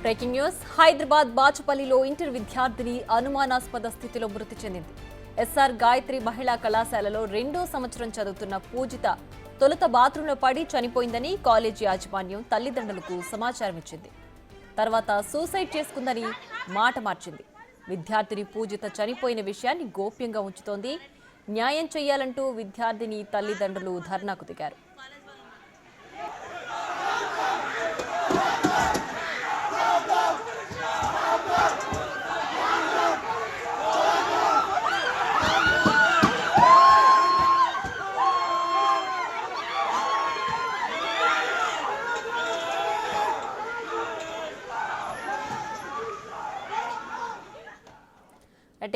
Breaking news. Hyderabad బాచుపల్లిలో inter విద్యార్థిని అనుమానాస్పద స్థితిలో మృతి చెందింది. ఎస్ఆర్ గాయత్రి మహిళా కళాశాలలో 2వ సంవత్సరం చదువుతున్న పూజిత తొలుత బాత్రూంలో పడి చనిపోయిందని కాలేజీ యాజమాన్యం తల్లిదండ్రులకు సమాచారం ఇచ్చింది. తర్వాత సూసైడ్ చేసుకుందని మాట మార్చింది. విద్యార్థిని పూజిత చనిపోయిన విషయాన్ని గోప్యంగా ఉంచుతోంది. న్యాయం చేయాలంటూ విద్యార్థిని తల్లిదండ్రులు ధర్నాకు దిగారు.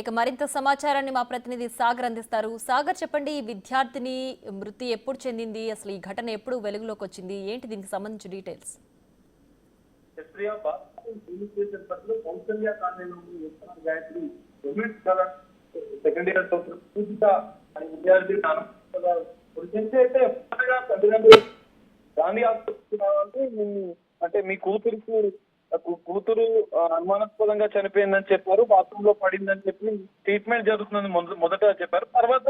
ఇక మరింత సమాచారాన్ని మా ప్రతినిధి సాగర్ అందిస్తారు. సాగర్, చెప్పండి, ఈ విద్యార్థిని మృతి ఎప్పుడు చెందింది, అసలు ఈ ఘటన ఎప్పుడు వెలుగులోకి వచ్చింది, ఏంటి దీనికి సంబంధించిన డీటెయిల్స్? సెకండ్ ఇయర్ విద్యార్థి గాంధీ అంటే మీ కూతురు అనుమానాస్పదంగా చనిపోయిందని చెప్పారు, బాత్రూమ్ లో పడిందని చెప్పి ట్రీట్మెంట్ జరుగుతుందని మొదట చెప్పారు, తర్వాత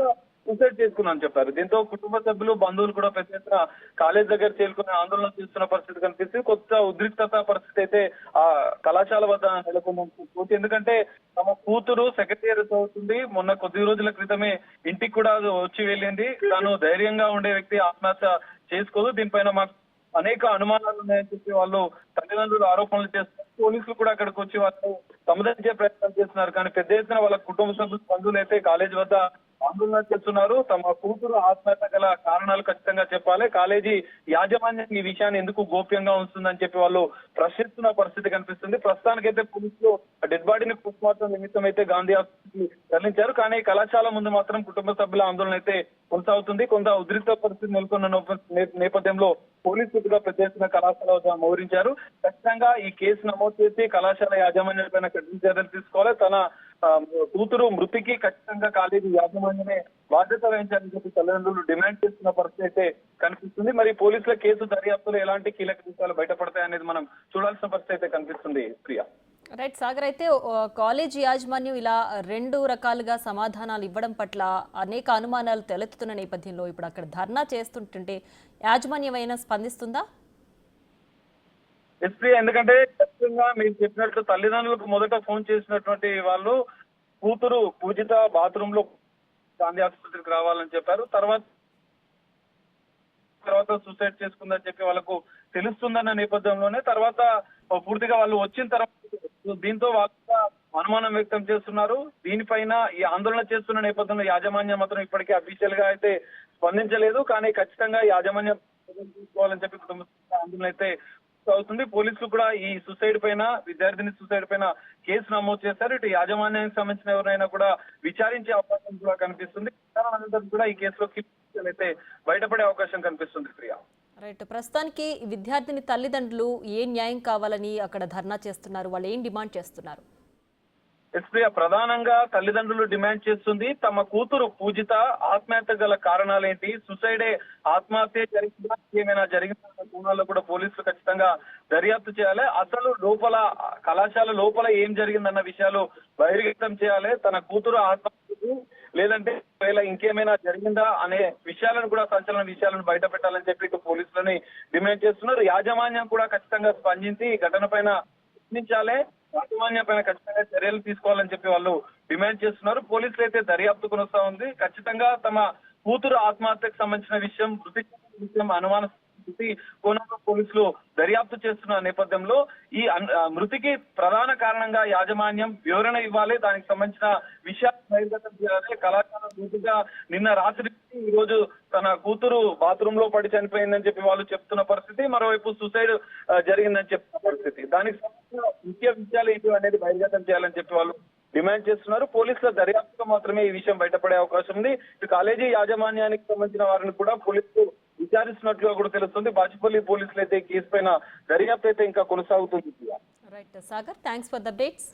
సూసైడ్ చేసుకున్నాను చెప్పారు. దీంతో కుటుంబ సభ్యులు బంధువులు కూడా పెద్ద ఎత్తున కాలేజ్ దగ్గర చేరుకుని ఆందోళన చేస్తున్న పరిస్థితి కనిపిస్తుంది. కొత్త ఉద్రిక్తత పరిస్థితి అయితే ఆ కళాశాల వద్ద నెలకొంది. ఎందుకంటే తమ కూతురు సెకండ్ ఇయర్ చదువుతుంది, మొన్న కొద్ది రోజుల క్రితమే ఇంటికి కూడా వచ్చి వెళ్ళింది. తాను ధైర్యంగా ఉండే వ్యక్తి ఆత్మహత్య చేసుకోదు, దీనిపైన మాకు అనేక అనుమానాలు ఉన్నాయని చెప్పి వాళ్ళు తల్లిదండ్రులు ఆరోపణలు చేస్తున్నారు. పోలీసులు కూడా అక్కడికి వచ్చి వాళ్ళు సముదాయించే ప్రయత్నం చేస్తున్నారు. కానీ పెద్ద ఎత్తున వాళ్ళ కుటుంబ సభ్యులు బంధువులు అయితే కాలేజ్ వద్ద ఆందోళన చేస్తున్నారు. తమ కూతురు ఆత్మహత్య గల కారణాలు ఖచ్చితంగా చెప్పాలి, కాలేజీ యాజమాన్యం ఈ విషయాన్ని ఎందుకు గోప్యంగా ఉంటుందని చెప్పి వాళ్ళు ప్రశ్నిస్తున్న పరిస్థితి కనిపిస్తుంది. ప్రస్తుతానికైతే పోలీసులు డెడ్ బాడీని పోస్ట్ మార్టం నిమిత్తం అయితే గాంధీ హాస్పిటల్ తరలించారు. కానీ కళాశాల ముందు మాత్రం కుటుంబ సభ్యుల ఆందోళన అయితే కొనసాగుతుంది. కొంత ఉద్రిక్త పరిస్థితి నెలకొన్న నేపథ్యంలో పోలీసులు కూడా పెద్ద ఎత్తున కళాశాల వద్ద మోహరించారు. ఖచ్చితంగా ఈ కేసు నమోదు చేసి కళాశాల యాజమాన్యం పైన కఠిన చర్యలు తీసుకోవాలి. తన కూతురు మృతికి ఖచ్చితంగా కాలేజీ యాజమాన్యమే బాధ్యత వహించాలని చెప్పి తల్లిదండ్రులు డిమాండ్ చేస్తున్న పరిస్థితి అయితే కనిపిస్తుంది. మరి పోలీసుల కేసు దర్యాప్తులో ఎలాంటి కీలక విషయాలు బయటపడతాయి అనేది మనం చూడాల్సిన పరిస్థితి అయితే కనిపిస్తుంది. ప్రియా. రైట్ సాగర్, అయితే కాలేజీ యాజమాన్యం ఇలా 2 రకాలుగా సమాధానాలు ఇవ్వడం పట్ల అనేక అనుమానాలు తలెత్తుతున్న నేపథ్యంలో ఇప్పుడు అక్కడ ధర్నా చేస్తుంటే యాజమాన్యం అయినా స్పందిస్తుందా? ఎందుకంటే ఖచ్చితంగా మీరు చెప్పినట్లు తల్లిదండ్రులకు మొదట ఫోన్ చేసినటువంటి వాళ్ళు కూతురు పూజిత బాత్రూమ్ లో గాంధీ ఆసుపత్రికి రావాలని చెప్పారు. తర్వాత సూసైడ్ చేసుకుందని చెప్పి వాళ్ళకు తెలుస్తుందన్న నేపథ్యంలోనే తర్వాత పూర్తిగా వాళ్ళు వచ్చిన తర్వాత దీంతో వాళ్ళు అనుమానం వ్యక్తం చేస్తున్నారు. దీనిపైన ఈ ఆందోళన చేస్తున్న నేపథ్యంలో యాజమాన్యం మాత్రం ఇప్పటికీ అఫీషియల్ గా అయితే స్పందించలేదు. కానీ ఖచ్చితంగా యాజమాన్యం తీసుకోవాలని చెప్పి కుటుంబ ఆందోళన అయితే అవుతుంది. పోలీసులు కూడా ఈ సూసైడ్ పైన, విద్యార్థిని సూసైడ్ పైన కేసు నమోదు చేశారు. ఇటు యాజమాన్యానికి సంబంధించిన ఎవరైనా కూడా విచారించే అవకాశం కూడా కనిపిస్తుంది. అనంతరం కూడా ఈ కేసులో అయితే బయటపడే అవకాశం కనిపిస్తుంది. ప్రియా. రైట్, ప్రస్తుతానికి విద్యార్థిని తల్లిదండ్రులు ఏ న్యాయం కావాలని అక్కడ ధర్నా చేస్తున్నారు, వాళ్ళు ఏం డిమాండ్ చేస్తున్నారు? ప్రియా, ప్రధానంగా తల్లిదండ్రులు డిమాండ్ చేస్తుంది తమ కూతురు పూజిత ఆత్మహత్య గల కారణాలేంటి, సూసైడే ఆత్మహత్య జరిగిందా, ఏమైనా జరిగిన కోణాల్లో కూడా పోలీసులు ఖచ్చితంగా దర్యాప్తు చేయాలి. అసలు లోపల కళాశాల లోపల ఏం జరిగిందన్న విషయాలు బహిర్గతం చేయాలి. తన కూతురు ఆత్మహత్య లేదంటే ఇంకేమైనా జరిగిందా అనే విషయాలను కూడా, సంచలన విషయాలను బయట పెట్టాలని చెప్పి ఇటు పోలీసులని డిమాండ్ చేస్తున్నారు. యాజమాన్యం కూడా ఖచ్చితంగా స్పందించి ఈ ఘటన పైన ప్రశ్నించాలి, యాజమాన్యం పైన ఖచ్చితంగా చర్యలు తీసుకోవాలని చెప్పి వాళ్ళు డిమాండ్ చేస్తున్నారు. పోలీసులు అయితే దర్యాప్తు కొనసాగుతా ఉంది. ఖచ్చితంగా తమ కూతురు ఆత్మహత్యకు సంబంధించిన విషయం, మృతి అనుమాన కోణంలో పోలీసులు దర్యాప్తు చేస్తున్న నేపథ్యంలో ఈ మృతికి ప్రధాన కారణంగా యాజమాన్యం వివరణ ఇవ్వాలి, దానికి సంబంధించిన విషయాలు బహిర్గతం చేయాలి. కళాశాల పూర్తిగా నిన్న రాత్రి ఈ రోజు తన కూతురు బాత్రూమ్ లో పడి చనిపోయిందని చెప్పి వాళ్ళు చెప్తున్న పరిస్థితి, మరోవైపు సూసైడ్ జరిగిందని చెప్తున్న పరిస్థితి. దానికి సంబంధించిన ముఖ్య విషయాలు ఏంటి అనేది బహిర్గతం చేయాలని చెప్పి వాళ్ళు డిమాండ్ చేస్తున్నారు. పోలీసుల దర్యాప్తులో మాత్రమే ఈ విషయం బయటపడే అవకాశం ఉంది. ఇటు కాలేజీ యాజమాన్యానికి సంబంధించిన వారిని కూడా పోలీసులు విచారిస్తున్నట్లుగా కూడా తెలుస్తుంది. బాచుపల్లి పోలీసులు అయితే కేసు పైన దర్యాప్తు అయితే ఇంకా కొనసాగుతుంది. Right Sagar, thanks for the updates.